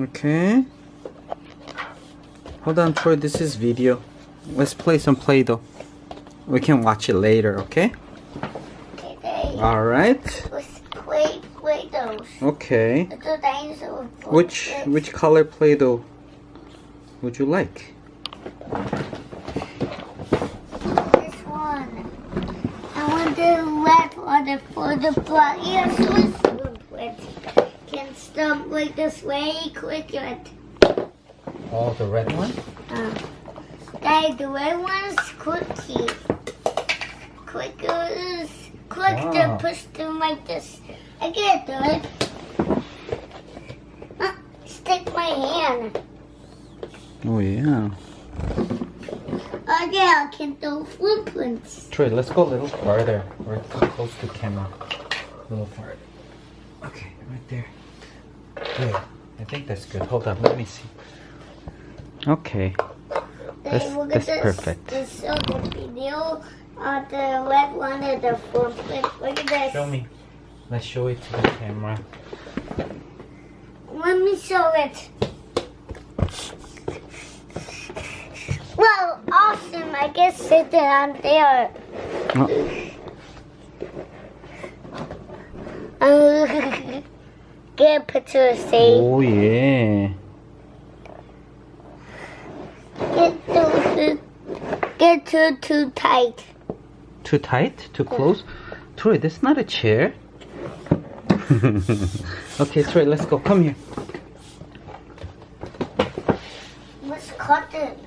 Okay. Hold on, Troy. This is video. Let's play some Play-Doh. We can watch it later, okay? Okay. Alright. Let's play Play-Dohs. Okay. The dinosaur. Which color Play-Doh would you like? This one. I want the red one for the black. Yes, can stump like this way quicker. Oh, the red one? Daddy, the red one's quickie. Click to push them like this. I can't do it. Stick my hand. Oh, yeah. Oh, yeah, I can throw footprints. Troy, let's go a little farther. We're too close to camera. A little farther. Okay, right there. Good. I think that's good. Hold on, let me see. Okay. That's perfect. This is the video on the red one and the footprint. Look at this. Show me. Let's show it to the camera. Let me show it. Well, awesome. I can sit down there. Get a picture, see? Oh, yeah. Get too tight. Too tight? Too close? Troy, that's not a chair. Okay, Troy, let's go. Come here. Let's cut it.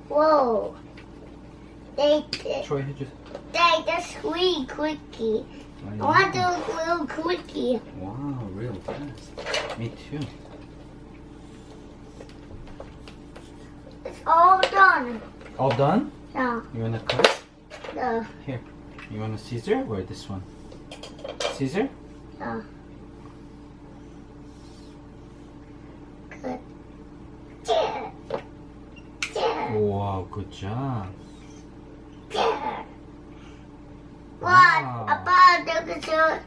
Whoa. Troy, just... Dad, that's sweet quickie. I want a little quickie. Wow, real fast. Me too. It's all done. All done? Yeah. You wanna cut? No. Here. You want a scissor or this one? Scissor? Yeah. Good. Yeah. Yeah. Wow, good job. Yeah. Wow. Apa dinosaurs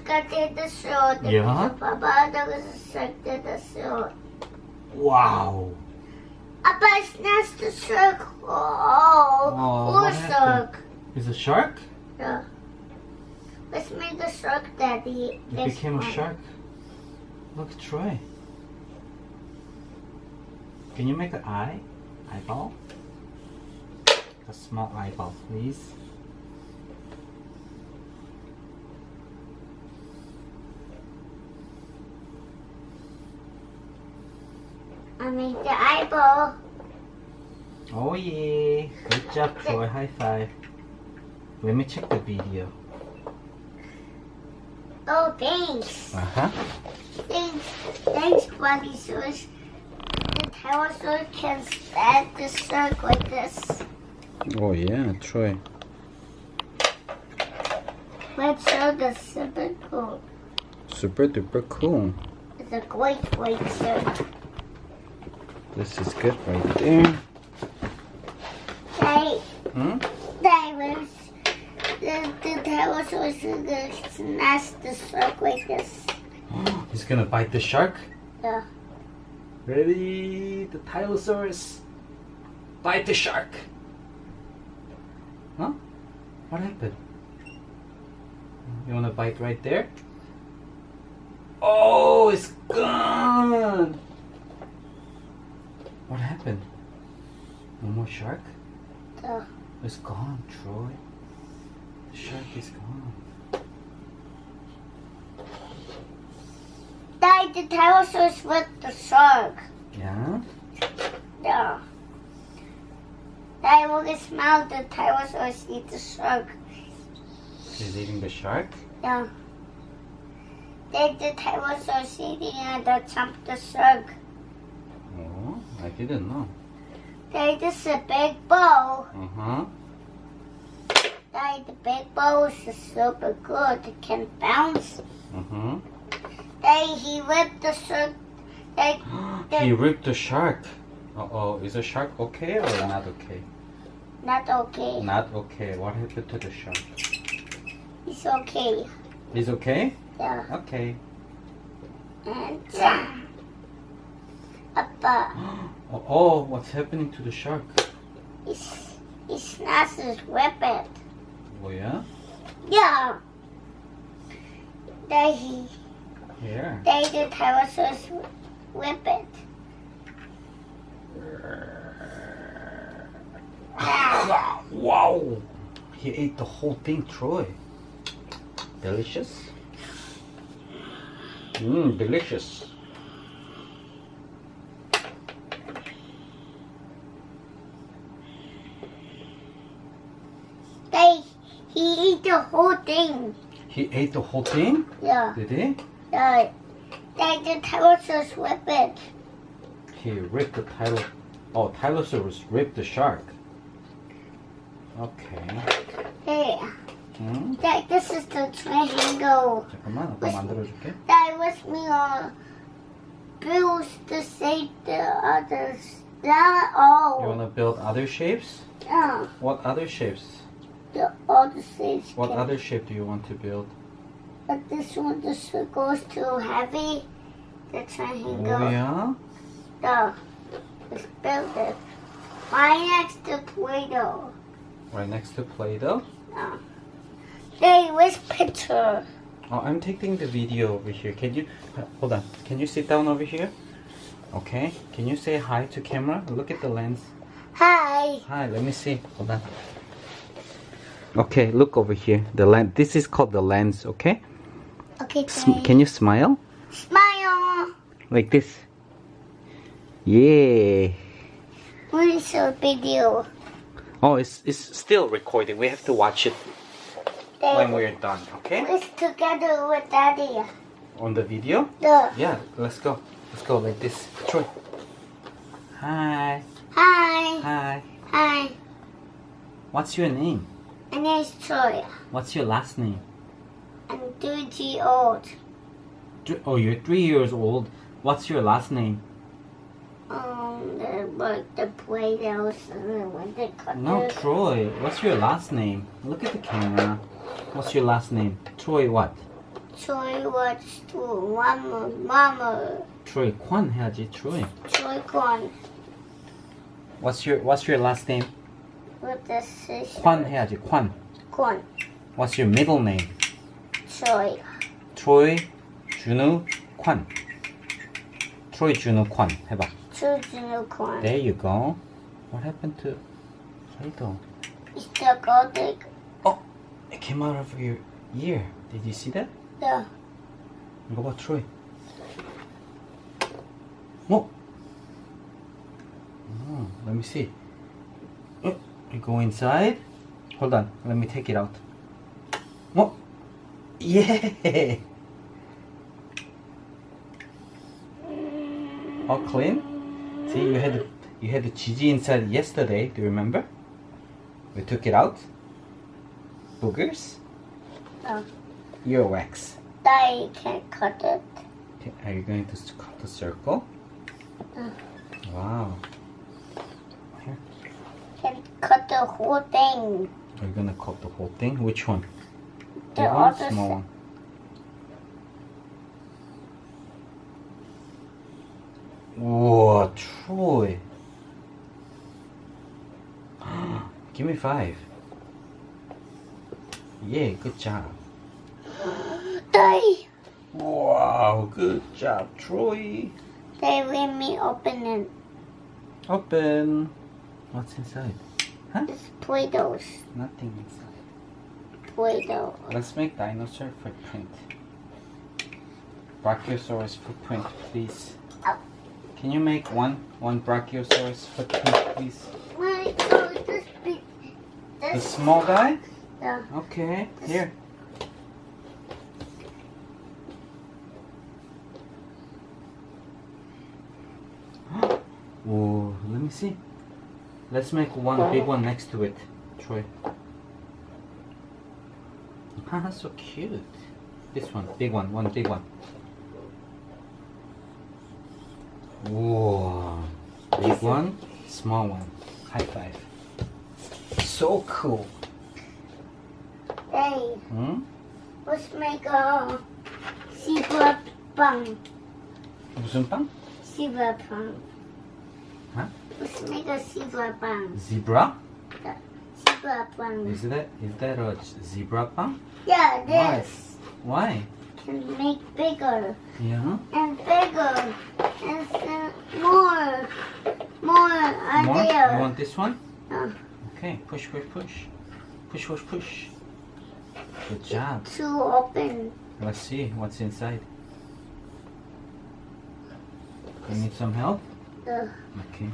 got the sword. Yeah? Papa dinosaurs got the sword. Wow. Apa it's not the circle. Oh, what shark. happened? Is a shark? Yeah. Let's make a shark, Daddy. It became a shark. Look, Troy. Can you make an eyeball? A small eyeball, please. I made the eyeball. Oh yeah. Good job, Troy. High five. Let me check the video. Oh, thanks. Uh-huh. Thanks, Brontosaurus. The Tyrannosaurus can stand the shark like this. Oh yeah, Troy. Let's show the super cool. Super duper cool. It's a great shark. This is good right there. Hey, Hmm? the Tyrannosaurus is going to smash the shark like this. He's gonna bite the shark. Yeah. Ready? The Tyrannosaurus. Bite the shark. Huh? What happened? You wanna bite right there? Oh, it's gone! What happened? No more shark? Yeah. It's gone, Troy. The shark is gone. Daddy, the Tyrannosaurus with the shark. Yeah? Yeah. Daddy, look and smell the Tyrannosaurus eat the shark. He's eating the shark? Yeah. Then the Tyrannosaurus eating and the chomp the shark. Oh, I didn't know. Daddy, this is a big bowl. Uh-huh. Daddy, the big bowl is super good. It can bounce. Uh-huh. Daddy, he ripped the shark. He ripped the shark. Uh-oh, is the shark okay or not okay? Not okay. Not okay. What happened to the shark? It's okay. He's okay? Yeah. Okay. And Papa, Oh, what's happening to the shark? it's not his weapon. Oh yeah? Yeah. They Here. the Tyrannosaurus weapon. Wow! He ate the whole thing, Troy. Delicious? Delicious. He ate the whole thing. He ate the whole thing? Yeah. Did he? The Tyrannosaurus weapon. He ripped the title. Oh, Tyrannosaurus ripped the shark. Okay. Hey, this is the triangle. 잠깐만, 아빠 만들어줄게. That was me on bills to save the others. Not all. You wanna build other shapes? Yeah. What other shapes? The other shapes. What other shape do you want to build? But this one, the circle is too heavy. The triangle. Oh yeah? No. Let's build it. Right next to Play-Doh. Right next to Play-Doh? No. Hey, where's picture? Oh, I'm taking the video over here. Can you, hold on. Can you sit down over here? Okay. Can you say hi to camera? Look at the lens. Hi. Hi, let me see. Hold on. Okay, look over here. The lens. This is called the lens, okay? Okay, Can you smile? Smile. Like this. Yeah. What is your video? Oh, it's still recording. We have to watch it when we're done, okay? It's together with Daddy. On the video? The. Yeah, let's go. Let's go like this. Troy. Hi. Hi. Hi. Hi. What's your name? My name's Troy. What's your last name? I'm 30 old. Oh, you're 3 years old. What's your last name? The Play-Doh when they cut No, it. Troy. What's your last name? Look at the camera. What's your last name? Troy what? Troy wants to Mama. Troy Kwan 해야지. Troy. Troy Kwan. What's your last name? With the sister. Kwan 해야지. Kwan. Kwan. What's your middle name? Troy. Troy 준우 Kwan. Troy 준우 Kwan. 해봐. Troy Kwan. There you go. What happened to Play-Doh? It's the golden. Oh, it came out of your ear. Did you see that? Yeah. 이거 봐, Troy. Oh. Let me see. You go inside. Hold on. Let me take it out. Oh. Yeah. All clean. See, you had the cheesy inside yesterday. Do you remember? We took it out. Boogers. No. Earwax. I can't cut it. Okay, are you going to cut the circle? Wow. Here. Can cut the whole thing. Are you gonna cut the whole thing? Which one? The Big one, other small one. Whoa, Troy. Give me 5. Yeah, good job. They Wow, good job, Troy. let me open it. Open. What's inside? It's Play-Dohs. Nothing inside. Play-Doh. Let's make dinosaur footprint. Brachiosaurus footprint, please. Oh. Can you make one Brachiosaurus footprint, please? My God, this big. The small guy? Yeah. Okay, here. Oh, let me see. Let's make one big one next to it, Troy. Haha, so cute. This one big one, one big one. Whoa. Big one, small one. High five. So cool. Hey, Hmm? let's make a zebra bun. 무슨 빵? Zebra bun. Huh? Let's make a zebra bun. Zebra? Zebra bun. Is that a zebra 빵? Yeah, Why? this Why? can make bigger Yeah. and bigger and then more on More? there. You want this one? Uh, Okay. Push, push, push. Push, push, push. Good job. to open. Let's see what's inside. You need some help? Okay.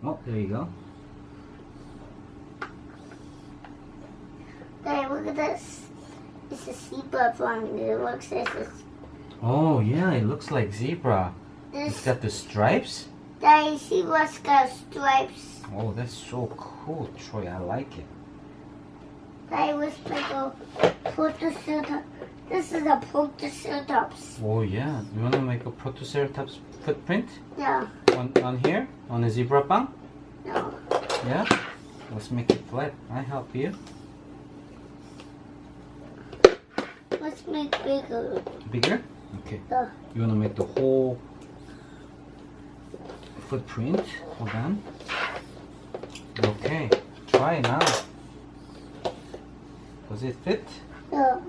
Oh, there you go. Hey, look at this. It's a zebra bun. It looks like this. Oh, yeah, it looks like zebra. It's This got the stripes. zebra's got stripes. Oh, that's so cool, Troy. I like it. They was make a protoceratops. This is a protoceratops. Oh, yeah. You want to make a Protoceratops footprint Yeah, on here? On a zebra bun? no. Yeah? Let's make it flat. I help you. Let's make bigger. Bigger? Okay. Yeah. You want to make the whole footprint? Hold on. Okay. Try now. Does it fit? Yeah.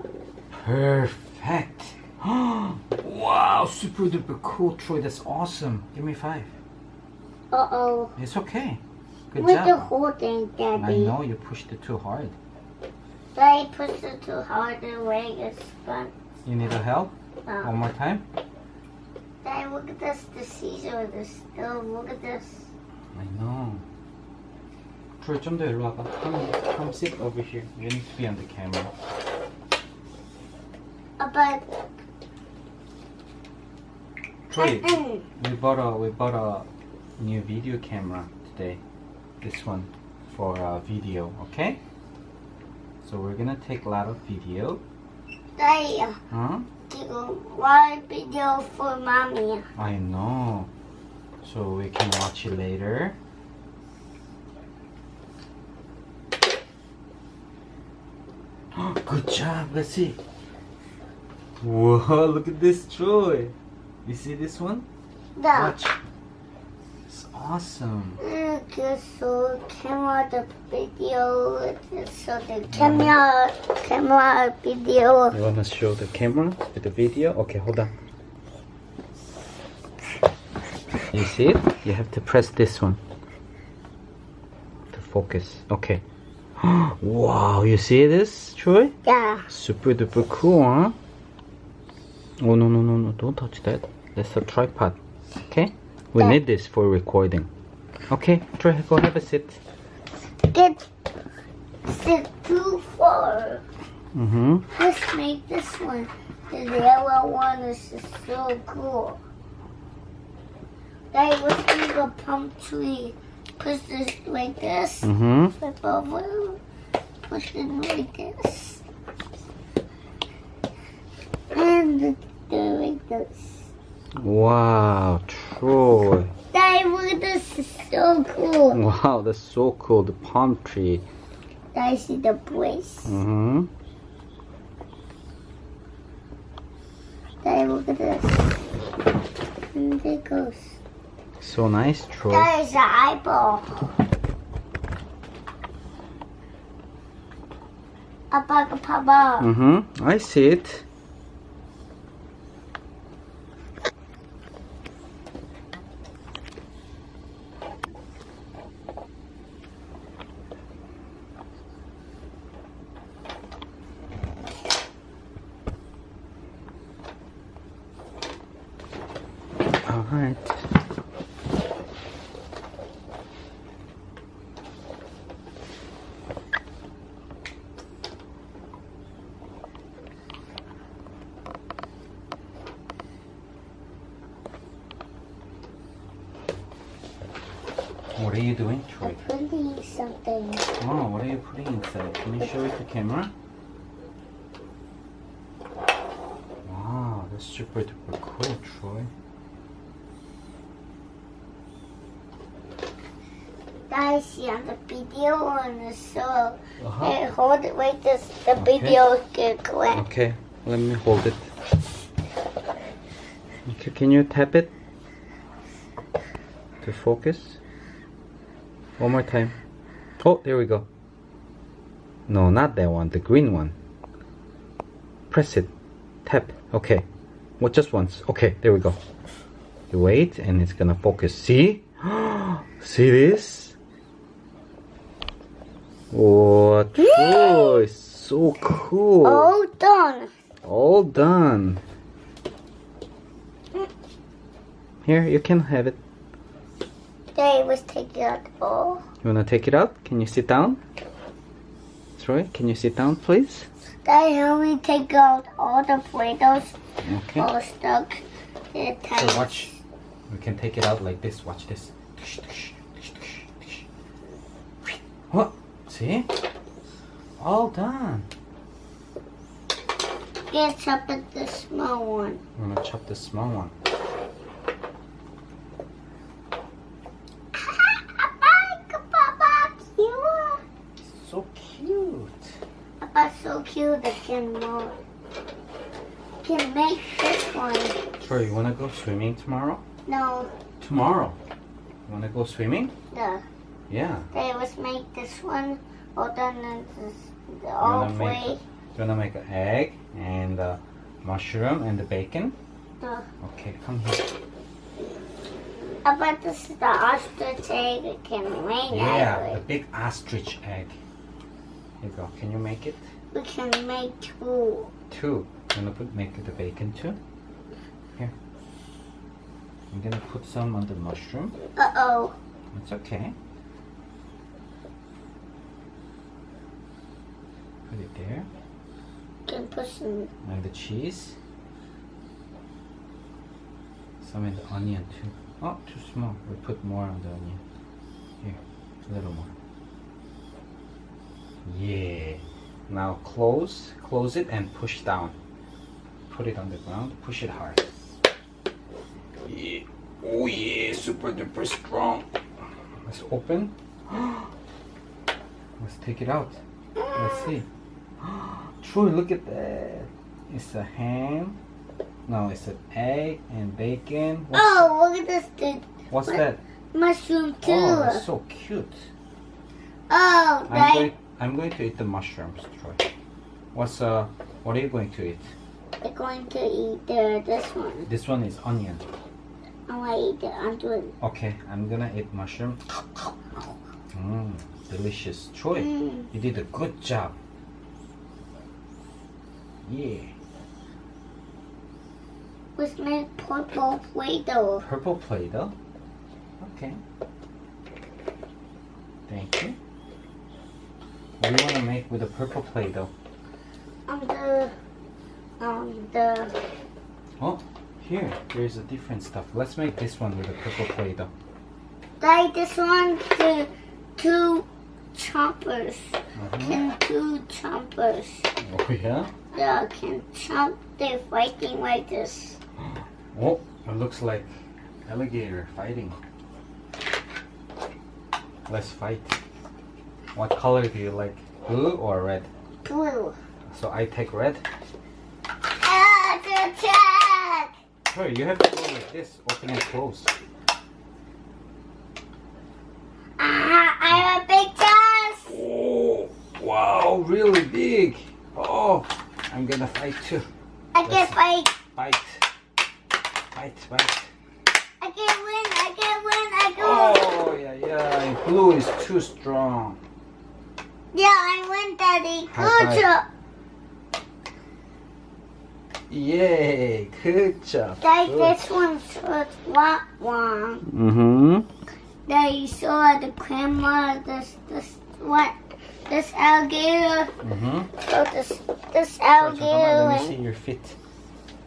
Perfect. Wow, super duper cool, Troy. That's awesome. Give me 5. Uh-oh. It's okay. Good With the job. whole thing, I Daddy. know you pushed it too hard. They pushed it too hard away. It's fun. You need a help? One more time? Hey, look at this. The Caesar. This. Oh, look at this. I know. Troy, 좀 더 일로 와봐. Come sit over here. You need to be on the camera. But Troy, we bought a new video camera today. This one for video, okay? So we're gonna take a lot of video. they Huh? do a lot of video for mommy. I know. So we can watch it later. Good job. Let's see. Whoa! Look at this, Troy. You see this one? Yeah. Watch. It's awesome. Okay, so camera the video. So the camera video. You wanna show the camera with the video? Okay, hold on. You see it? You have to press this one to focus. Okay. Wow, you see this, Troy? Yeah. Super duper cool, huh? Oh, no, don't touch that. That's a tripod. Okay? We need this for recording. Okay, Troy, go have a sit. Get sit too far. Mm-hmm. Let's make this one. The yellow one is just so cool. Hey, let's make a palm tree. Push this like this. Mm-hmm. Flip over. Push it like this. And do it like this. Wow, Troy. Hey, look at this. It's so cool. Wow, that's so cool. The palm tree. I see the place. Mm-hmm. Hey, look at this. And there it goes. So nice, Troy. That is an eyeball. Papa. Mm-hmm. I see it. All right. What are you doing, Troy? I'm putting something. Oh, what are you putting inside? Can you show it to camera? Wow, that's super duper cool, Troy. I see on the video on the show. Uh-huh. Hey, hold it like this. The video get quick. Okay, let me hold it. Okay, can you tap it to focus? One more time. Oh, there we go. No, not that one, the green one. Press it. Tap. Okay. Well, just once. Okay, there we go. You wait and it's gonna focus. See? See this? Oh, true. It's so cool. All done. All done. Here, you can have it. They was taking out the ball. You wanna take it out? Can you sit down? Troy, can you sit down, please? They help me take out all the Play-Dohs. Okay. All stuck. In the So watch. We can take it out like this. Watch this. What? See? All done. Get up at the small one. I'm gonna chop the small one. So cute. Papa's so cute. I can more. Can make this one. Troy, you wanna go swimming tomorrow? No, Tomorrow. You wanna go swimming? Yeah. they was make this one. Hold on, and this You all wanna make? way. You wanna make an egg and the mushroom and the bacon? Okay, come here. I bet this is the ostrich egg. It can rain Yeah, out of the it. big ostrich egg. Here you go. Can you make it? We can make two. Two. You wanna make the bacon too? Here. I'm gonna put some on the mushroom. Uh-oh. It's okay. Put it there. Can put some. And the cheese. Some in the onion too. Oh, too small. We put more on the onion. Here, a little more. Yeah. Now close it and push down. Put it on the ground. Push it hard. Yeah. Oh yeah, super duper strong. Let's open. Let's take it out. Let's see. Troy, look at that. It's a ham. No, it's an egg and bacon. Oh, look at this dude. What's that? Mushroom too. Oh, that's so cute. Oh, I'm going to eat the mushrooms, Troy. What are you going to eat? I'm going to eat this one. This one is onion. I want to eat the onion. Okay, I'm gonna eat mushroom. Delicious. Troy, you did a good job. Yeah. Let's make purple Play-Doh. Purple Play-Doh. Okay. Thank you. What do you want to make with a purple Play-Doh? Oh, here. There's a different stuff. Let's make this one with a purple Play-Doh. Like this one, the two chompers. Uh-huh. Can two chompers. Oh, yeah? Yeah, can chomp. They're fighting like this. Oh, it looks like alligator fighting. Let's fight. What color do you like? Blue or red? Blue. So I take red. Ah, the attack! Sure, you have to go like this, open and close. Ah, I have a big chest. Oh, wow, really big. Oh, I'm gonna fight too. I can fight. Fight. Fight, fight. I can win. I can win. I can win. Oh, yeah. Blue is too strong. Yeah, I win, Daddy. High Good job. Yay, good job. Daddy, Good. this one's what one? Mm-hmm. Daddy saw the grandma. This alligator. Mm-hmm. So this Let me alligator. see your feet.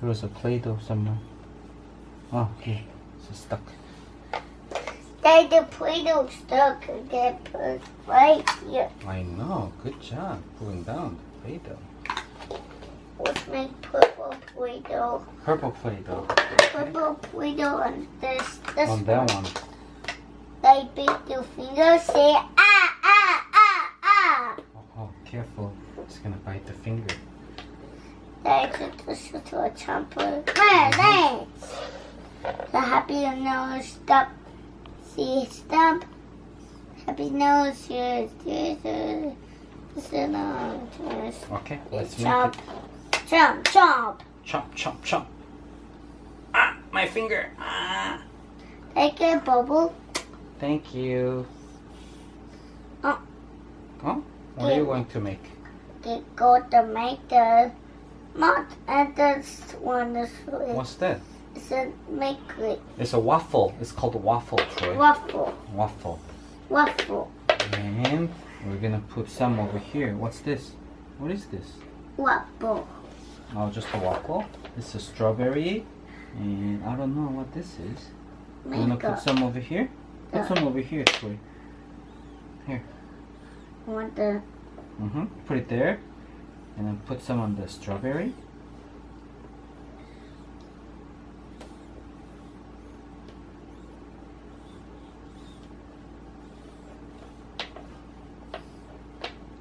There was a Play-Doh somewhere. Oh, here. It's stuck. Daddy, the Play-Doh stuck. Get put right here. I know. Good job pulling down the Play-Doh. Let's make purple Play-Doh. Purple Play-Doh. Purple Play-Doh and this On that one. Like big your finger, say ah. Oh, careful. It's gonna bite the finger. That's to a chomper. Thanks. The happy nose stop. See stump. Happy nose here. Okay, let's make Chomp. it. Chomp. Chomp. Chomp, chomp, chomp. Ah, my finger. Ah. Take a bubble. Thank you. Oh. Oh, what are you going to make? Go to make the mouth and this one is What's that? it's a make it It's a waffle. It's called a waffle, Troy. waffle. And we're gonna put some over here. What's this? What is this? Waffle. Oh, just a waffle. It's a strawberry, and I don't know what this is. We're gonna put some over here. Put some over here, Troy. Here. Want the Put it there, and then put some on the strawberry.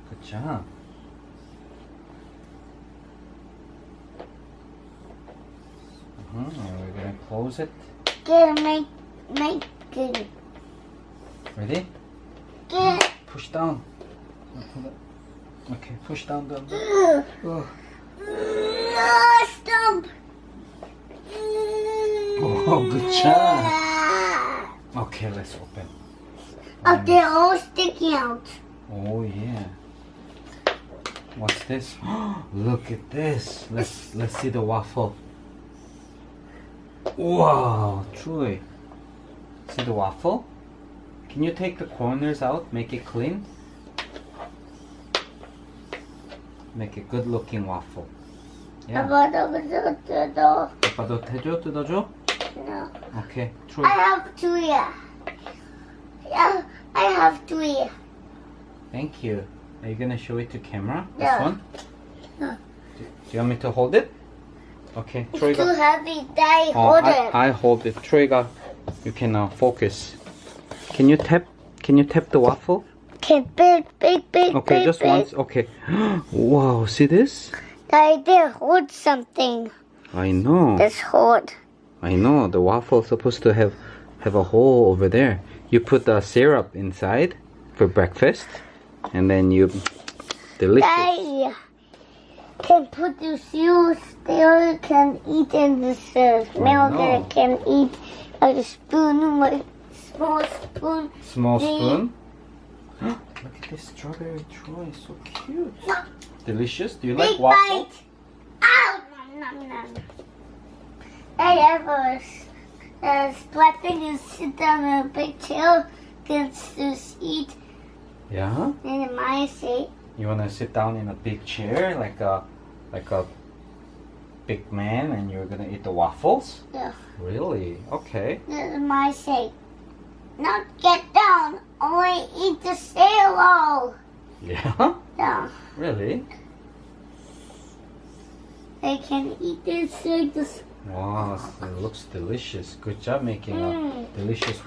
Good job. And we're gonna close it. make it. Ready? Get Push down. Okay, push down the. Oh. stump. Oh, good job. Okay, let's open. Oh, they're all sticking out. Oh yeah. What's this? Look at this. Let's see the waffle. Wow, Troy. See the waffle? Can you take the corners out? Make it clean. Make a good looking waffle. Yeah. 아빠도 아빠도 해줘? 뜯어줘? No. Okay. I Troy. have three. Yeah, I have three. Thank you. Are you gonna show it to camera? This Yeah. one? Yeah. Do you want me to hold it? Okay. It's Troy too got. heavy. Daddy, Oh, hold it. I hold it. Troy got. You can focus. Can you tap? Can you tap the waffle? Okay, big. Okay, big, just big. once. Okay. Wow, see this? Daddy, they hold something. I know. This hold. I know. The waffle's supposed to have a hole over there. You put the syrup inside for breakfast, and then you delicious. Daddy can put the cereal there, can eat in the milk, know. and can eat like a spoon, like small spoon. Small spoon. Look at this strawberry, Troy. So cute. Delicious. Do you like Big waffle? bite. Ow! Nom, nom, nom. I have a splitting and sit down in a big chair, can just eat Yeah. in my seat. You wanna sit down in a big chair like a big man, and you're gonna eat the waffles? Yeah, Really? Okay. this is my seat. Not get down, only eat the cereal. Yeah. Yeah, Really? they can eat this. Wow, it looks delicious. Good job making a delicious